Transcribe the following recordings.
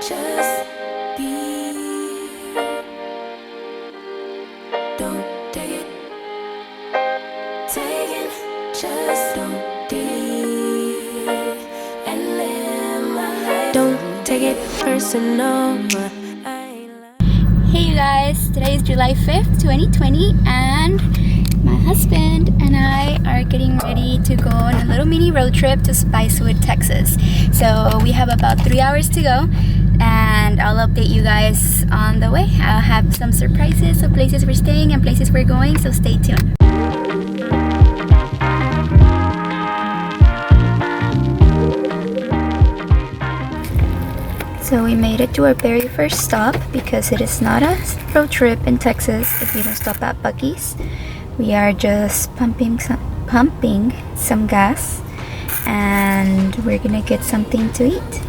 just be. Don't take it, take it, just don't be. And live my life. Don't take it personal. Hey you guys, today is July 5th, 2020, and my husband and I are getting ready to go on a little mini road trip to Spicewood, Texas. So we have about 3 hours to go, and I'll update you guys on the way. I'll have some surprises of places we're staying and places we're going, so stay tuned. So we made it to our very first stop because it is not a road trip in Texas if you don't stop at Buc-ee's. We are just pumping some gas, and we're gonna get something to eat.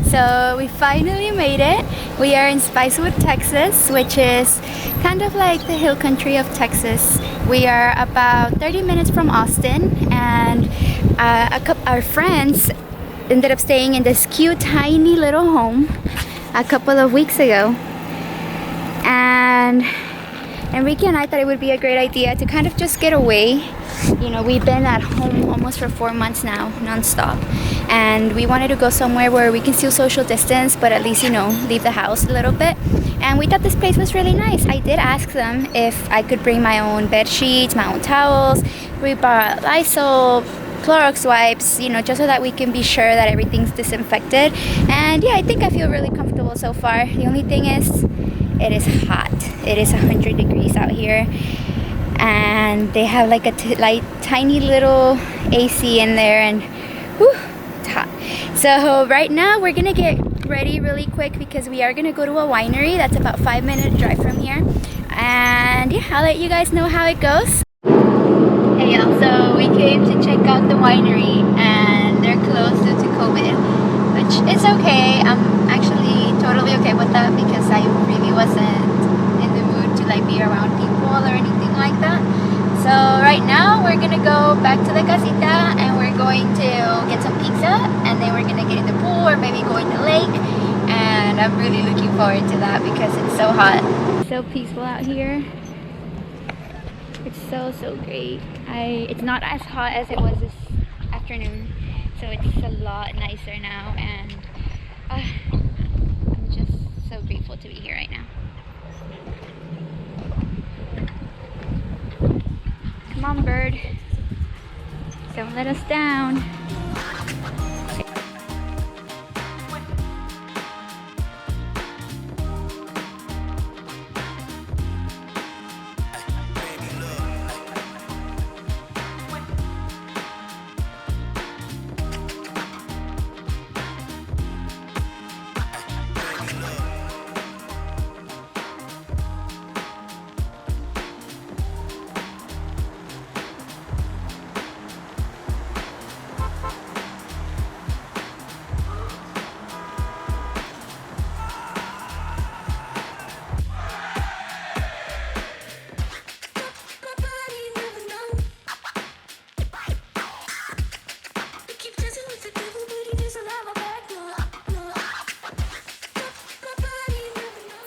So we finally made it. We are in Spicewood, Texas, which is kind of like the hill country of Texas. We are about 30 minutes from Austin, and our friends ended up staying in this cute, tiny little home a couple of weeks ago. And Enrique and I thought it would be a great idea to kind of just get away. You know, we've been at home almost for 4 months now, non-stop, and we wanted to go somewhere where we can still social distance, but at least, you know, leave the house a little bit. And we thought this place was really nice. I did ask them if I could bring my own bed sheets, my own towels. We brought Lysol, Clorox wipes, you know, just so that we can be sure that everything's disinfected. And yeah, I think I feel really comfortable so far. The only thing is, it is hot. It is 100 degrees out here, and they have like a tiny little AC in there, and whew, it's hot. So right now we're gonna get ready really quick because we are gonna go to a winery that's about 5-minute drive from here, and yeah, I'll let you guys know how it goes. Hey y'all, so we came to check out the winery, and they're closed due to COVID, which is okay. I'm actually totally okay with that because I really wasn't in the mood to like be around people or anything like that. So right now we're gonna go back to the casita, and we're going to get some pizza, and then we're gonna get in the pool or maybe go in the lake, and I'm really looking forward to that because it's so hot. It's so peaceful out here. It's so great. It's not as hot as it was this afternoon, so it's a lot nicer now, and I'm just so grateful to be here right now. Come on, bird. Don't let us down.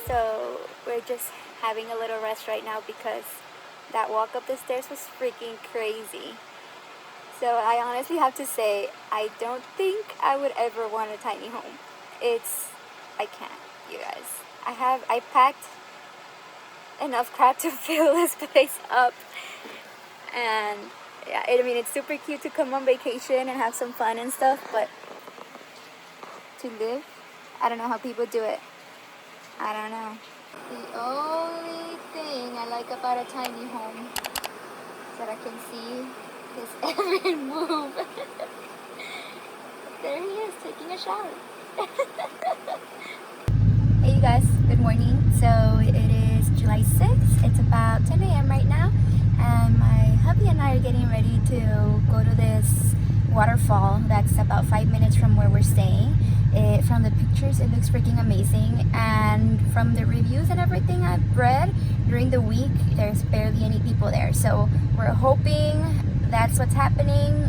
So we're just having a little rest right now because that walk up the stairs was freaking crazy. So I honestly have to say, I don't think I would ever want a tiny home. I can't, you guys. I packed enough crap to fill this place up. And yeah, I mean, it's super cute to come on vacation and have some fun and stuff, but to live, I don't know how people do it. I don't know. The only thing I like about a tiny home is that I can see his every move. There he is, taking a shower. Hey you guys, good morning. So it is July 6th. It's about 10 a.m. right now, and my hubby and I are getting ready to go to this waterfall that's about 5 minutes from where we're staying. From the pictures, it looks freaking amazing, and from the reviews and everything I've read during the week, there's barely any people there. So we're hoping that's what's happening.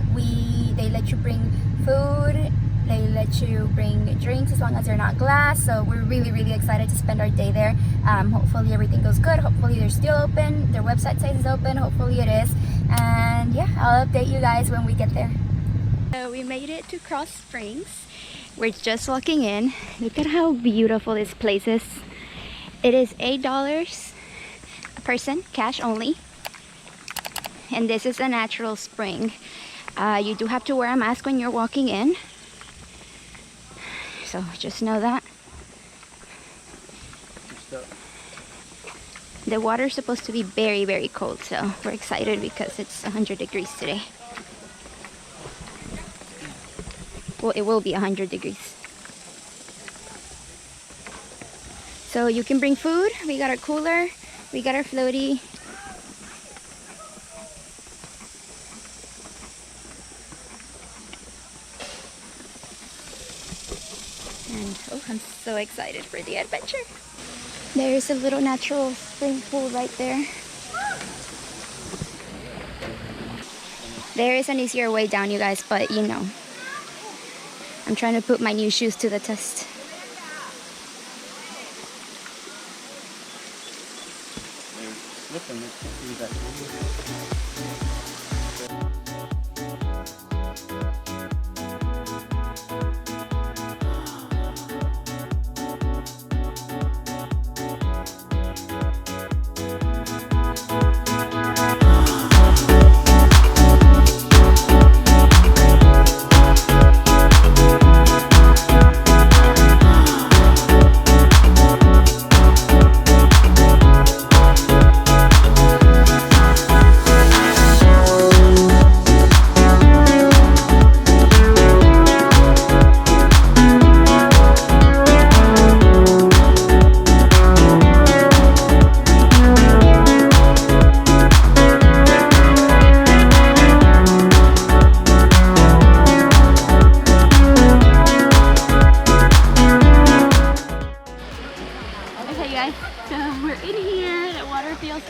They let you bring food, they let you bring drinks as long as they're not glass. So we're really excited to spend our day there. Hopefully everything goes good. Hopefully they're still open. Their website says it's open. Hopefully it is. And yeah, I'll update you guys when we get there. So we made it to Cross Springs. We're just walking in. Look at how beautiful this place is. It is $8 a person, cash only. And this is a natural spring. You do have to wear a mask when you're walking in. So just know that. The water is supposed to be very cold, so we're excited because it's 100 degrees today. Well, it will be 100 degrees. So you can bring food. We got our cooler, we got our floaty. And oh, I'm so excited for the adventure. There's a little natural spring pool right there. There is an easier way down, you guys, but you know, I'm trying to put my new shoes to the test. They're slipping. They can't do that.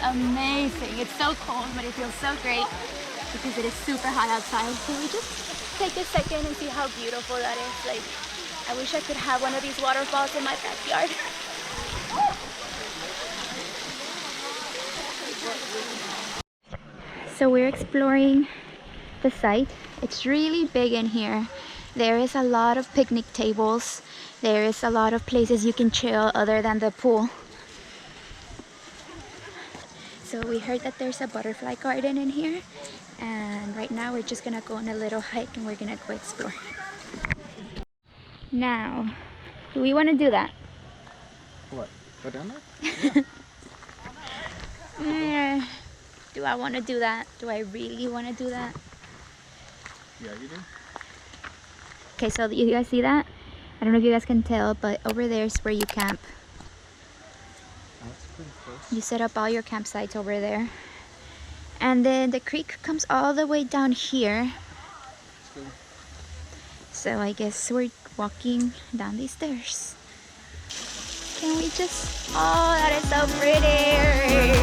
Amazing. It's so cold, but it feels so great because it is super hot outside. Can we just take a second and see how beautiful that is? Like, I wish I could have one of these waterfalls in my backyard. So we're exploring the site. It's really big in here. There is a lot of picnic tables. There is a lot of places you can chill other than the pool. So we heard that there's a butterfly garden in here, and right now we're just gonna go on a little hike and we're gonna go explore. Now, do we want to do that? What? Go down there? Yeah. Do I want to do that? Do I really want to do that? Yeah, you do. Okay, so you guys see that? I don't know if you guys can tell, but over there is where you camp. That's pretty close. You set up all your campsites over there. And then the creek comes all the way down here. So I guess we're walking down these stairs. Can we just... Oh, that is so pretty!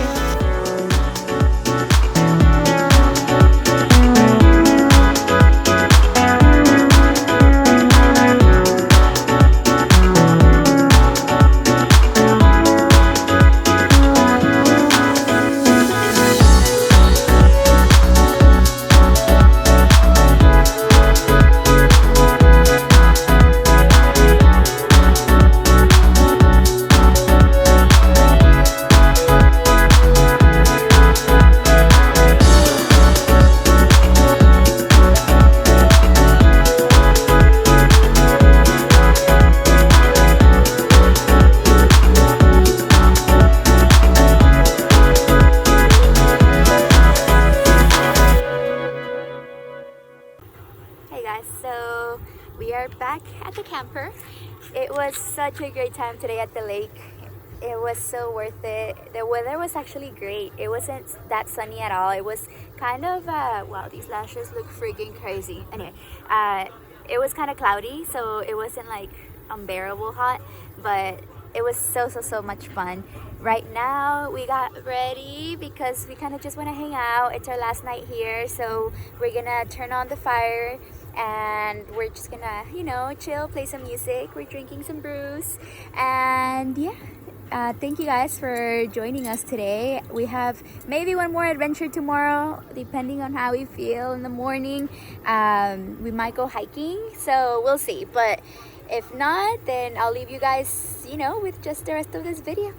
Hey guys, so we are back at the camper. It was such a great time today at the lake. It was so worth it. The weather was actually great. It wasn't that sunny at all. It was kind of, wow, these lashes look freaking crazy. Anyway, it was kind of cloudy, so it wasn't like unbearable hot, but it was so much fun. Right now we got ready because we kind of just want to hang out. It's our last night here, so we're gonna turn on the fire and we're just gonna, you know, chill, play some music. We're drinking some brews, and yeah, thank you guys for joining us today. We have maybe one more adventure tomorrow, depending on how we feel in the morning. We might go hiking, so we'll see, but if not, then I'll leave you guys, you know, with just the rest of this video.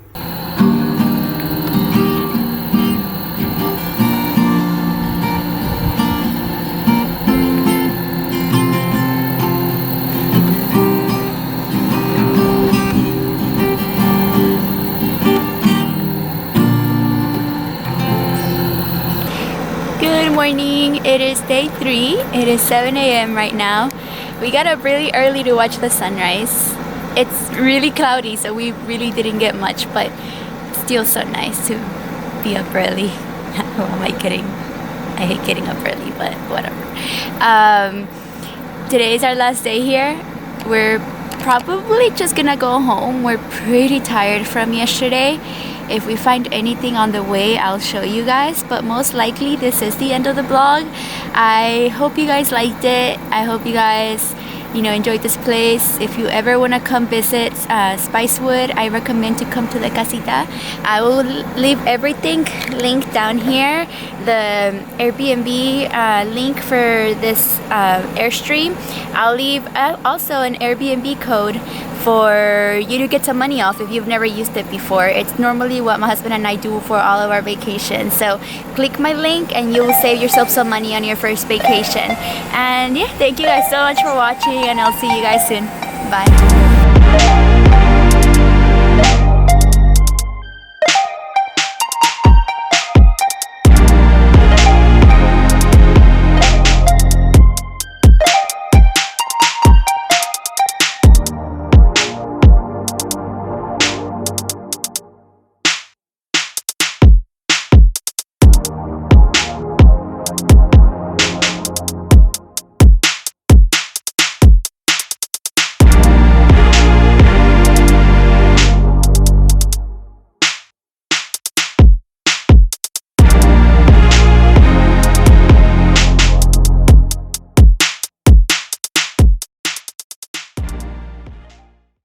Good morning, it is day 3. It is 7 a.m. right now. We got up really early to watch the sunrise. It's really cloudy, so we really didn't get much, but still so nice to be up early. Who am I kidding? I hate getting up early, but whatever. Today is our last day here. We're probably just gonna go home. We're pretty tired from yesterday. If we find anything on the way, I'll show you guys, but most likely this is the end of the vlog. I hope you guys liked it. I hope you guys, you know, enjoyed this place. If you ever want to come visit Spicewood, I recommend to come to the Casita. I will leave everything linked down here. The Airbnb link for this Airstream. I'll leave also an Airbnb code for you to get some money off if you've never used it before. It's normally what my husband and I do for all of our vacations. So click my link and you'll save yourself some money on your first vacation. And yeah, thank you guys so much for watching, and I'll see you guys soon. Bye.